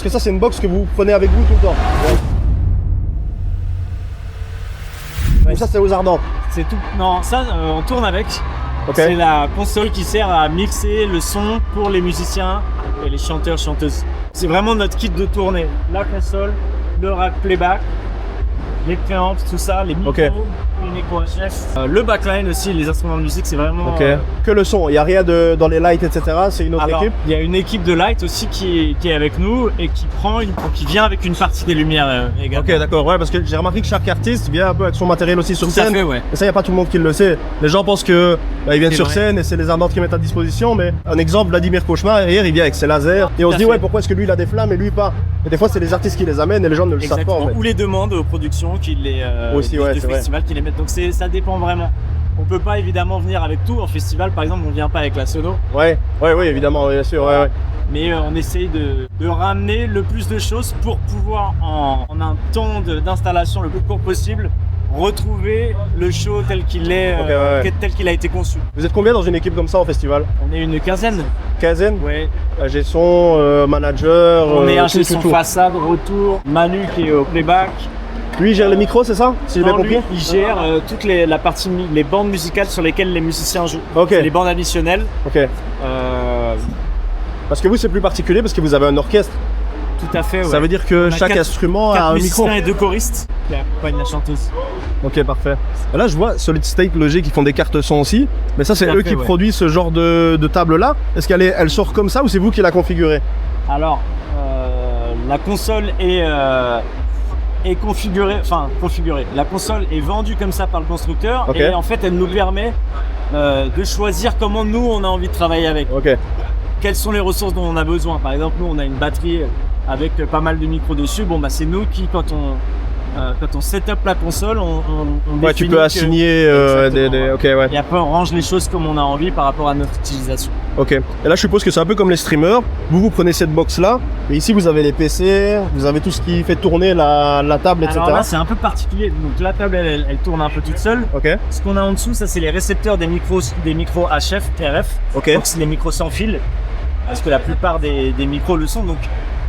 Parce que ça, c'est une box que vous prenez avec vous tout le temps. Ouais. Ou ça, c'est aux ardents. C'est tout. Non, ça, on tourne avec. Okay. C'est la console qui sert à mixer le son pour les musiciens et les chanteurs, chanteuses. C'est vraiment notre kit de tournée. La console, le rack playback, les préamps, tout ça, les micros, une écho HF. Le backline aussi, les instruments de musique, c'est vraiment... Que le son, il n'y a rien dans les lights, etc. C'est une autre équipe. Il y a une équipe de light aussi qui est avec nous et qui vient avec une partie des lumières également. Ok, d'accord, ouais, parce que j'ai remarqué que chaque artiste vient un peu avec son matériel aussi sur scène. Fait, ouais. Et ça, il n'y a pas tout le monde qui le sait. Les gens pensent que ils viennent sur scène et c'est les ardentes qui mettent à disposition, mais un exemple, Vladimir Cauchemar, hier, il vient avec ses lasers. Et on se dit, ouais, pourquoi est-ce que lui, il a des flammes et lui pas? Et des fois, c'est les artistes qui les amènent et les gens ne le savent pas. En fait. Ou les demandes aux productions qui les aussi, ouais, du festival qui les mettent. Donc ça dépend vraiment. On peut pas évidemment venir avec tout. En festival, par exemple, on vient pas avec la sono. Ouais, évidemment, bien sûr. Ouais. Mais on essaye de ramener le plus de choses pour pouvoir, en un temps d'installation le plus court possible, retrouver le show tel qu'il est, tel qu'il a été conçu. Vous êtes combien dans une équipe comme ça en festival? On est une quinzaine. Quinzaine? Ouais. Ingé son, manager. On est ingé son façade, retour, Manu qui est au playback. Lui il gère les micros, c'est ça? Si j'ai bien compris. Il gère toutes la partie, les bandes musicales sur lesquelles les musiciens jouent. Okay. Les bandes additionnelles. Ok. Parce que vous c'est plus particulier parce que vous avez un orchestre. Tout à fait, ouais. Ça veut dire que chaque instrument a un micro. Et 2 choristes qui accompagnent la chanteuse. Ok, parfait. Là, je vois Solid State Logic qui font des cartes son aussi, mais ça, c'est eux qui produisent ce genre de table-là. Est-ce qu'elle sort comme ça ou c'est vous qui la configurez? Alors, la console est configurée. La console est vendue comme ça par le constructeur et en fait, elle nous permet de choisir comment nous, on a envie de travailler avec. Quelles sont les ressources dont on a besoin. Par exemple, nous, on a une batterie avec pas mal de micros dessus. Bon, bah, c'est nous qui, quand on set up la console, on tu peux assigner Et après, on range les choses comme on a envie par rapport à notre utilisation. Ok. Et là, je suppose que c'est un peu comme les streamers. Vous prenez cette box-là, et ici, vous avez les PC, vous avez tout ce qui fait tourner la table, etc. Alors là, c'est un peu particulier. Donc la table, elle tourne un peu toute seule. Ce qu'on a en dessous, ça, c'est les récepteurs des micros HF, RF. Donc, c'est les micros sans fil. Parce que la plupart des micros le sont. Donc,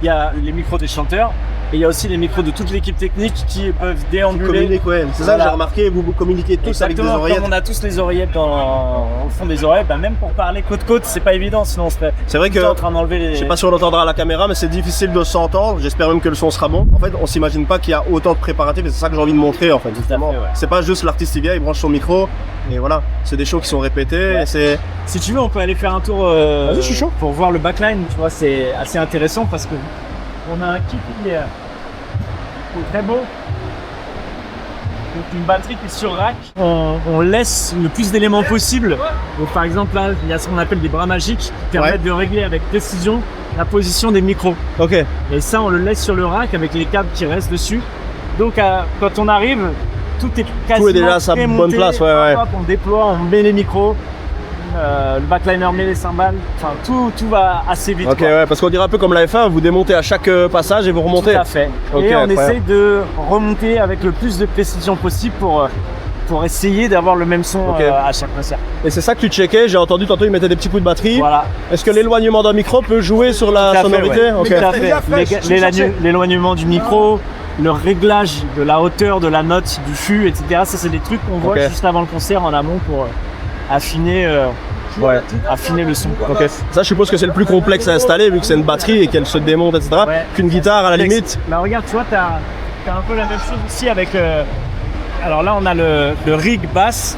il y a les micros des chanteurs et il y a aussi les micros de toute l'équipe technique qui peuvent déambuler. C'est ça, j'ai remarqué, vous communiquez tous avec des oreillettes. Comme on a tous les oreillettes au fond des oreilles, même pour parler côte-côte, c'est pas évident, sinon on serait en train d'enlever les... Je sais pas si on l'entendra à la caméra, mais c'est difficile de s'entendre. J'espère même que le son sera bon. En fait, on s'imagine pas qu'il y a autant de préparatifs et c'est ça que j'ai envie de montrer en fait. C'est pas juste l'artiste il vient, il branche son micro et voilà. C'est des shows qui sont répétés. Et si tu veux, on peut aller faire un tour Vas-y, je suis chaud. Pour voir le backline. Tu vois, c'est assez intéressant parce que on a un kit qui est très beau. Donc une batterie qui est sur rack. On laisse le plus d'éléments possible. Donc par exemple là, il y a ce qu'on appelle des bras magiques qui permettent de régler avec précision la position des micros. Et ça, on le laisse sur le rack avec les câbles qui restent dessus. Donc quand on arrive, tout est quasiment déjà à sa bonne place. Hop, on déploie, on met les micros. Le backliner met les cymbales, enfin tout va assez vite. Parce qu'on dirait un peu comme la F1, vous démontez à chaque passage et vous remontez. Tout à fait. Et on essaye de remonter avec le plus de précision possible pour essayer d'avoir le même son à chaque concert. Et c'est ça que tu checkais, j'ai entendu tantôt ils mettaient des petits coups de batterie. Voilà. Est-ce que l'éloignement d'un micro peut jouer sur la sonorité? Tout à fait. L'éloignement du micro, le réglage de la hauteur de la note, du fût, etc. Ça c'est des trucs qu'on voit juste avant le concert en amont pour affiner le son. Ça, je suppose que c'est le plus complexe à installer vu que c'est une batterie et qu'elle se démonte, etc. Qu'une guitare à la limite. Bah regarde, tu vois, t'as un peu la même chose ici avec. Alors là, on a le rig basse.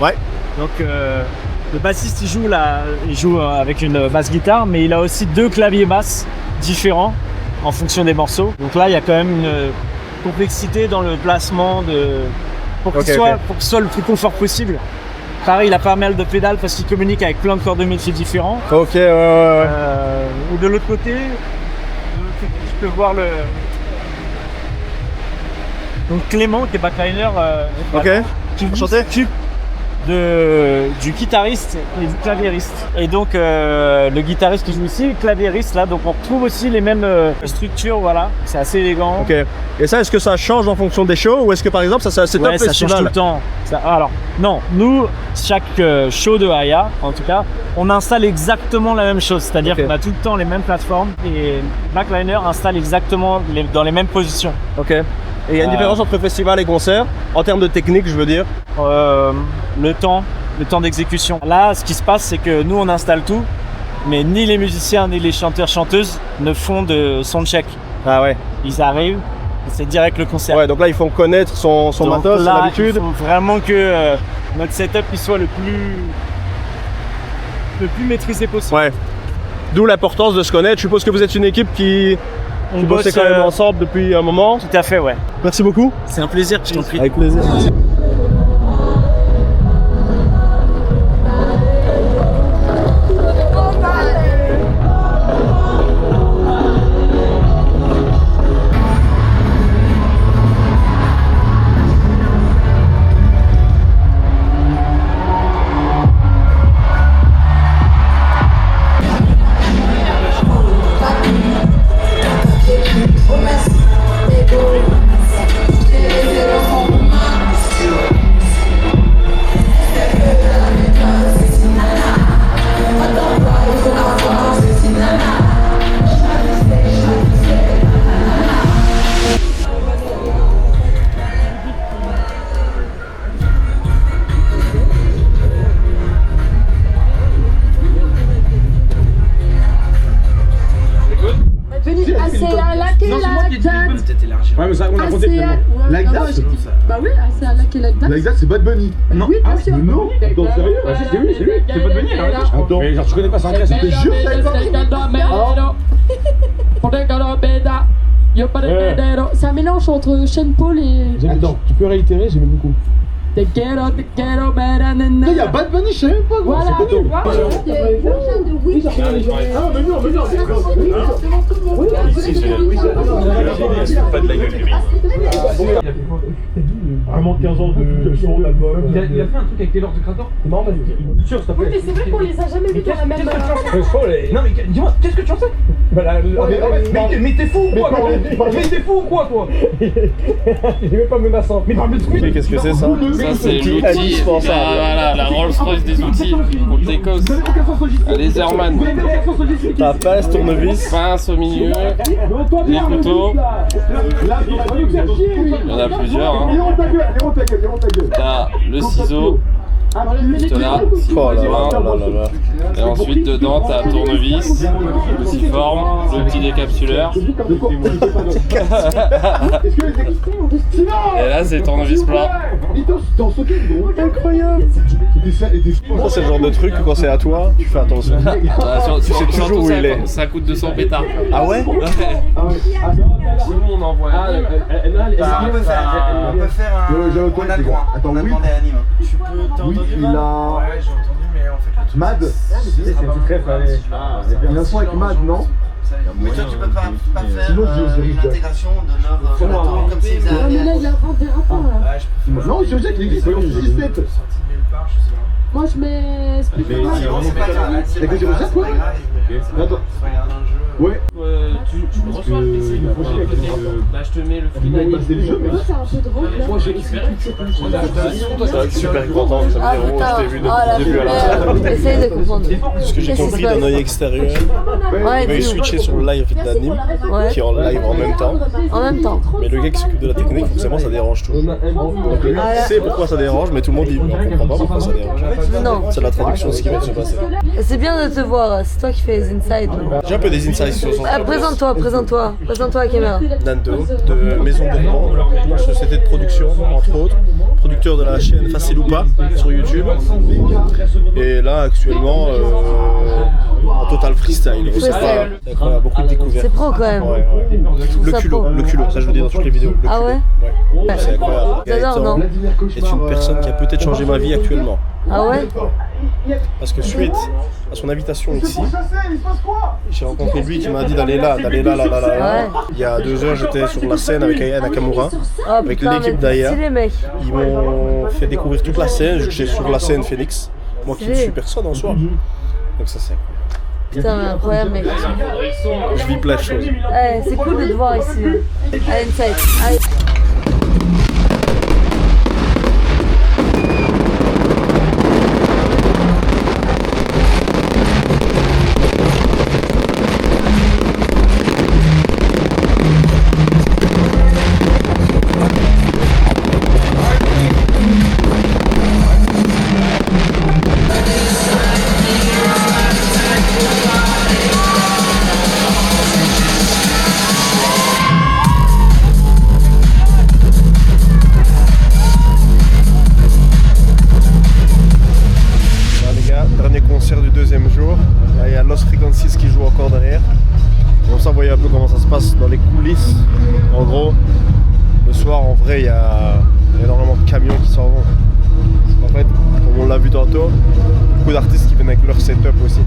Donc le bassiste il joue avec une basse guitare, mais il a aussi 2 claviers basses différents en fonction des morceaux. Donc là, il y a quand même une complexité dans le placement pour que ce soit le plus confort possible. Pareil, il a pas mal de pédales parce qu'il communique avec plein de corps de métier différents. Ou de l'autre côté, tu peux voir donc Clément qui est backliner. Tu veux chanter? du guitariste et du claviériste. Et donc le guitariste qui joue ici, le claviériste là, donc on retrouve aussi les mêmes structures, voilà. C'est assez élégant. Ok. Et ça, est-ce que ça change en fonction des shows ou est-ce que par exemple ça c'est un setup ouais, ça festival? change tout le temps. Alors non, nous chaque show de Aya, en tout cas, on installe exactement la même chose, c'est-à-dire qu'on a tout le temps les mêmes plateformes et Backliner installe exactement dans les mêmes positions. Ok. Et il y a une différence entre festival et concert en termes de technique, je veux dire. Le temps d'exécution. Là, ce qui se passe, c'est que nous on installe tout, mais ni les musiciens ni les chanteurs-chanteuses ne font de soundcheck. Ah ouais. Ils arrivent, c'est direct le concert. Ouais, donc là, il faut connaître son matos, son habitude. Il faut vraiment que notre setup il soit le plus maîtrisé possible. Ouais. D'où l'importance de se connaître. Je suppose que vous êtes une équipe qui bosse quand même ensemble depuis un moment. Tout à fait, ouais. Merci beaucoup. C'est un plaisir, je t'en prie. Avec plaisir. Ouais, mais ça, on a compté finalement. Like that? Bah oui, c'est à laquelle like that? Like that, c'est Bad Bunny. Non. Oui, bien sûr. Non, attends, sérieux? Ah, si, c'est lui, c'est lui. C'est Bad Bunny, alors. Attends. Mais genre, tu connais pas ça en classe, je te jure, je savais pas. C'est un mélange entre Sean Paul et. Attends, tu peux réitérer, j'aimais beaucoup. Te quiero, Non, il y a Bad Bunny, je savais même pas. Voilà, c'est connu. Ah, mais non, Pas de la gueule, lui. Vraiment 15 ans de son d'album. Il a fait un truc avec Taylor the Creator. Non, vas-y, sûr, s'il te oui, plaît. mais c'est vrai qu'on les a jamais vus dans la même. Non mais dis-moi, qu'est-ce que tu en sais? Mais t'es fou ou quoi? Mais t'es fou ou quoi toi? Il est même pas menaçant. Mais parle de trucs. Qu'est-ce que c'est ça? Ça c'est l'outil, voilà, la Rolls Royce des outils pour le Tecos. Les Airman. Ta pince, tournevis. Pince au milieu, les couteaux. Il y en a plusieurs. Hein. T'as le ciseau, juste là, Oh là là là là là. et ensuite dedans t'as un tournevis, le sciforme, le petit décapsuleur. Et là c'est le tournevis plat. Incroyable. Ça c'est le genre de truc quand c'est à toi, tu fais attention. Tu sais toujours où il est. Ça coûte 200 pétards. Ah ouais? Nous on envoie un livre. On peut faire un coin. Attends, On a oui. demandé à Nîmes. Tu peux Oui, il a. Ouais, j'ai entendu, mais en fait le truc. Mad. Il a un son avec Mad, non? Mais toi, tu peux pas faire Sinon, je une intégration de leur plateau comme s'ils faisaient Non, mais là, il invente des rapports là. Ouais, je préfère. Non, je sais qu'il existe, il existe 17. Sorti de nulle part, je sais pas. Moi, je mets. Non, c'est pas grave. C'est T'as pas que grave, 07, c'est ouais? pas grave. Attends. Je regarde un jeu. Ouais. Tu reçois le PC, bah je te mets le Il a free passé le jeu, mais. Moi, c'est un peu drôle là. Moi j'ai récupéré. C'est vrai que je suis super content, ça Ah me putain, je t'ai vu depuis oh le début à la fin. la essaye de comprendre. Ce que j'ai Qu'est-ce qui compris se passe? d'un œil extérieur, Ouais, il va dis-nous. switcher sur le live d'Anime, Ouais. qui est en live en même temps. En même temps. Mais le gars qui s'occupe de la technique, forcément ça dérange tout. Donc le gars sait pourquoi ça dérange, mais tout le monde dit on comprend pas pourquoi ça dérange. Non. C'est la traduction de ce qui vient de se passer. C'est bien de te voir, c'est toi qui fais les insides. J'ai un peu des insights sur son Présente-toi à la caméra. Nando, de Maison Bourbon, une société de production, entre autres, producteur de la chaîne Facile ou Pas sur YouTube. Et là, actuellement, en total freestyle. C'est incroyable, beaucoup de découvertes. C'est pro quand même. Ouais. Je trouve ça pro. Le culot, ça je le dis dans toutes les vidéos. Le Ah culot. ouais C'est incroyable. J'adore, non? C'est une personne qui a peut-être changé ma vie actuellement. Ah ouais? Parce que suite à son invitation ici, j'ai rencontré lui qui m'a dit d'aller là. Ouais. Il y a 2 heures, j'étais sur la scène avec Aya Nakamura, Ah, avec putain, l'équipe mais d'Aya. stylé, mec. Ils m'ont fait découvrir toute la scène. J'étais sur la scène Phoenix, moi qui ne suis personne en soi. Donc ça c'est. Putain, mais incroyable, mec. Je vis plein de choses. Ouais, c'est cool de te voir ici. Allez, inside. Allez. Concert du 2e jour. Là, il y a Lost Frequencies qui joue encore derrière. Comme ça, vous voyez un peu comment ça se passe dans les coulisses. En gros, le soir, en vrai, il y a énormément de camions qui s'en vont. En fait, comme on l'a vu tantôt, beaucoup d'artistes qui viennent avec leur setup aussi.